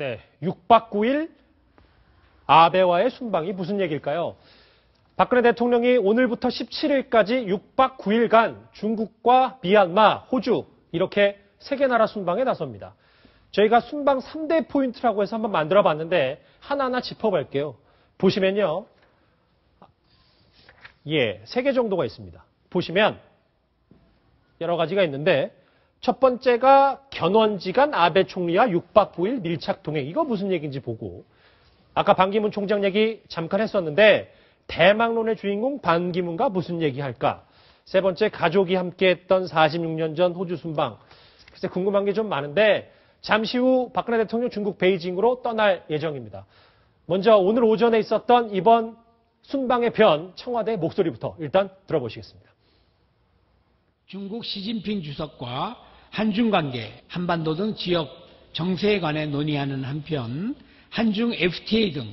네, 6박 9일 아베와의 순방이 무슨 얘기일까요? 박근혜 대통령이 오늘부터 17일까지 6박 9일간 중국과 미얀마, 호주 이렇게 세 개 나라 순방에 나섭니다. 저희가 순방 3대 포인트라고 해서 한번 만들어 봤는데 하나하나 짚어볼게요. 보시면요. 예, 3개 정도가 있습니다. 보시면 여러 가지가 있는데 첫 번째가 견원지간 아베 총리와 6박 9일 밀착 동행. 이거 무슨 얘기인지 보고 아까 반기문 총장 얘기 잠깐 했었는데 대망론의 주인공 반기문과 무슨 얘기할까? 세 번째 가족이 함께했던 46년 전 호주 순방. 글쎄 궁금한 게 좀 많은데 잠시 후 박근혜 대통령 중국 베이징으로 떠날 예정입니다. 먼저 오늘 오전에 있었던 이번 순방의 변 청와대 목소리부터 일단 들어보시겠습니다. 중국 시진핑 주석과 한중 관계, 한반도 등 지역 정세에 관해 논의하는 한편 한중 FTA 등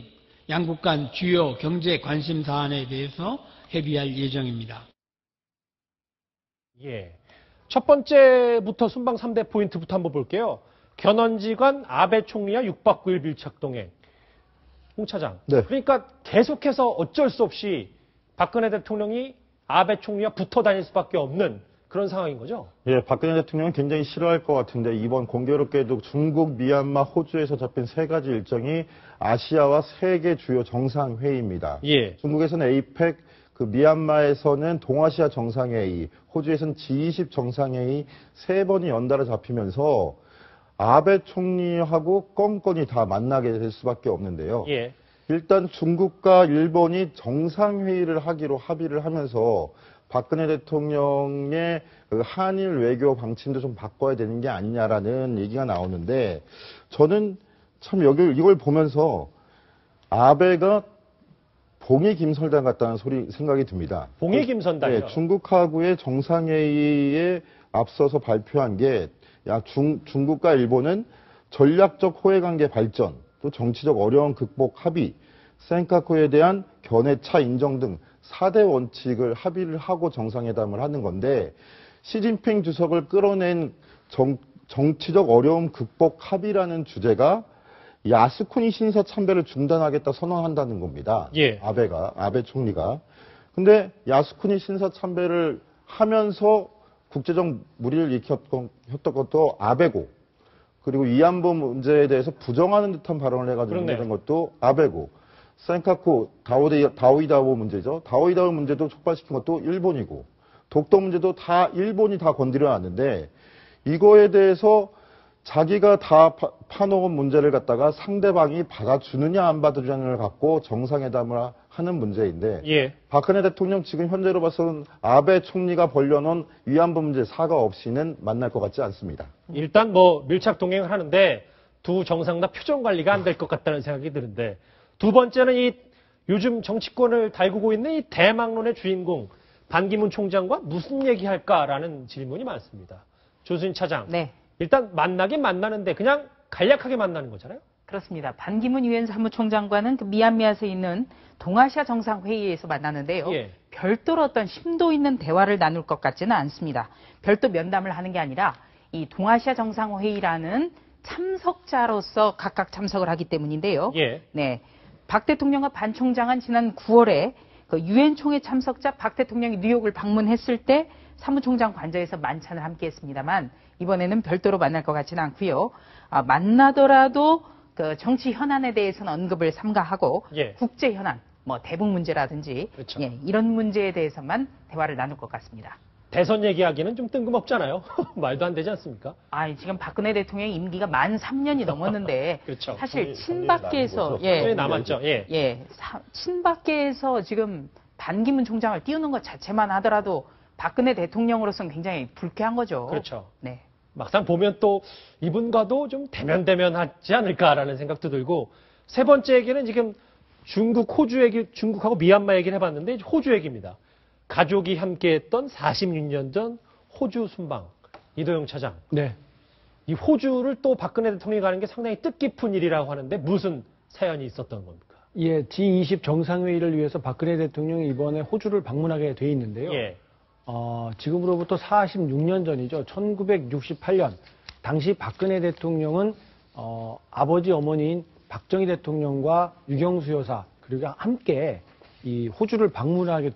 양국 간 주요 경제 관심 사안에 대해서 협의할 예정입니다. 예. 첫 번째부터 순방 3대 포인트부터 한번 볼게요. 견원지간 아베 총리와 6박 9일 밀착 동행. 홍 차장. 네. 그러니까 계속해서 어쩔 수 없이 박근혜 대통령이 아베 총리와 붙어 다닐 수밖에 없는 그런 상황인 거죠? 예, 박근혜 대통령은 굉장히 싫어할 것 같은데 이번 공교롭게도 중국, 미얀마, 호주에서 잡힌 3가지 일정이 아시아와 세계 주요 정상회의입니다. 예. 중국에서는 에이펙, 미얀마에서는 동아시아 정상회의, 호주에서는 G20 정상회의 3번이 연달아 잡히면서 아베 총리하고 껌껌이 다 만나게 될 수밖에 없는데요. 예. 일단 중국과 일본이 정상회의를 하기로 합의를 하면서 박근혜 대통령의 그 한일 외교 방침도 좀 바꿔야 되는 게 아니냐라는 얘기가 나오는데 저는 참 이걸 보면서 아베가 봉이 김설당 같다는 생각이 듭니다. 봉이 김선당이요? 네, 중국하고의 정상회의에 앞서서 발표한 게 중국과 일본은 전략적 호해관계 발전, 또 정치적 어려움 극복 합의, 센카쿠에 대한 견해차 인정 등 4대 원칙을 합의를 하고 정상회담을 하는 건데 시진핑 주석을 끌어낸 정치적 어려움 극복 합의라는 주제가 야스쿠니 신사 참배를 중단하겠다 선언한다는 겁니다. 예. 아베 총리가. 근데 야스쿠니 신사 참배를 하면서 국제적 무리를 일으켰던 것도 아베고, 그리고 위안부 문제에 대해서 부정하는 듯한 발언을 해가지고 문제된 것도 아베고, 센카쿠 다오이다오 문제죠. 다오이다오 문제도 촉발시킨 것도 일본이고, 독도 문제도 다 일본이 다 건드려놨는데 이거에 대해서 자기가 다 파놓은 문제를 갖다가 상대방이 받아주느냐 안 받아주느냐를 갖고 정상회담을 하는 문제인데 예. 박근혜 대통령 지금 현재로 봐서는 아베 총리가 벌려놓은 위안부 문제 사과 없이는 만날 것 같지 않습니다. 일단 뭐 밀착 동행을 하는데 두 정상 다 표정 관리가 안 될 것 같다는 생각이 드는데 두 번째는 이 요즘 정치권을 달구고 있는 이 대망론의 주인공 반기문 총장과 무슨 얘기할까라는 질문이 많습니다. 조수진 차장. 네. 일단 만나긴 만나는데 그냥 간략하게 만나는 거잖아요? 그렇습니다. 반기문 유엔 사무총장과는 그 미얀마에서 있는 동아시아 정상회의에서 만나는데요. 예. 별도로 어떤 심도 있는 대화를 나눌 것 같지는 않습니다. 별도 면담을 하는 게 아니라 이 동아시아 정상회의라는 참석자로서 각각 참석을 하기 때문인데요. 예. 네. 박 대통령과 반 총장은 지난 9월에 그 유엔 총회 참석자 박 대통령이 뉴욕을 방문했을 때 사무총장 관저에서 만찬을 함께 했습니다만 이번에는 별도로 만날 것 같지는 않고요. 만나더라도 그 정치 현안에 대해서는 언급을 삼가하고 예. 국제 현안, 뭐 대북 문제라든지 그렇죠. 예, 이런 문제에 대해서만 대화를 나눌 것 같습니다. 대선 얘기하기는 좀 뜬금없잖아요. 말도 안 되지 않습니까? 지금 박근혜 대통령 임기가 만 3년이 넘었는데 그렇죠. 사실 친박계에서 남았죠. 예. 친박계에서 지금 반기문 총장을 띄우는 것 자체만 하더라도 박근혜 대통령으로서는 굉장히 불쾌한 거죠. 그렇죠. 네. 막상 보면 또 이분과도 좀 대면대면하지 않을까라는 생각도 들고 세 번째 얘기는 지금 중국, 호주 얘기, 중국하고 미얀마 얘기를 해봤는데 호주 얘기입니다. 가족이 함께했던 46년 전 호주 순방. 이도영 차장. 네. 이 호주를 또 박근혜 대통령이 가는 게 상당히 뜻깊은 일이라고 하는데 무슨 사연이 있었던 겁니까? 예, G20 정상회의를 위해서 박근혜 대통령이 이번에 호주를 방문하게 돼 있는데요. 예. 지금으로부터 46년 전이죠. 1968년. 당시 박근혜 대통령은 아버지 어머니인 박정희 대통령과 유경수 여사 그리고 함께 이 호주를 방문하게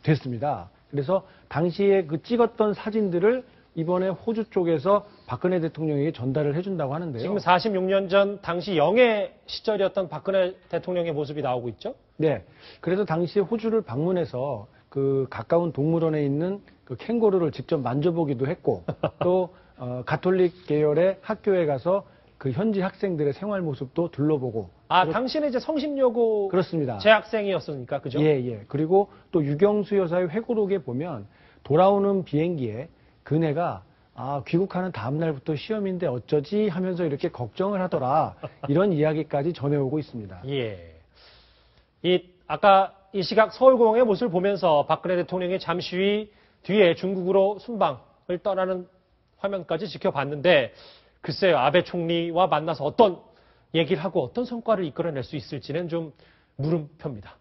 됐습니다. 그래서 당시에 그 찍었던 사진들을 이번에 호주 쪽에서 박근혜 대통령에게 전달을 해준다고 하는데요. 지금 46년 전 당시 영예 시절이었던 박근혜 대통령의 모습이 나오고 있죠? 네. 그래서 당시에 호주를 방문해서 그 가까운 동물원에 있는 그 캥거루를 직접 만져보기도 했고 또 가톨릭 계열의 학교에 가서 그 현지 학생들의 생활 모습도 둘러보고. 당신은 이제 성심여고 그렇습니다. 재학생이었으니까 그죠? 예, 예. 그리고 또 유경수 여사의 회고록에 보면 돌아오는 비행기에 그네가 귀국하는 다음 날부터 시험인데 어쩌지 하면서 이렇게 걱정을 하더라. 이런 이야기까지 전해오고 있습니다. 예. 아까 이 시각 서울공항의 모습을 보면서 박근혜 대통령이 잠시 뒤에 중국으로 순방을 떠나는 화면까지 지켜봤는데 글쎄요, 아베 총리와 만나서 어떤 얘기를 하고 어떤 성과를 이끌어낼 수 있을지는 좀 물음표입니다.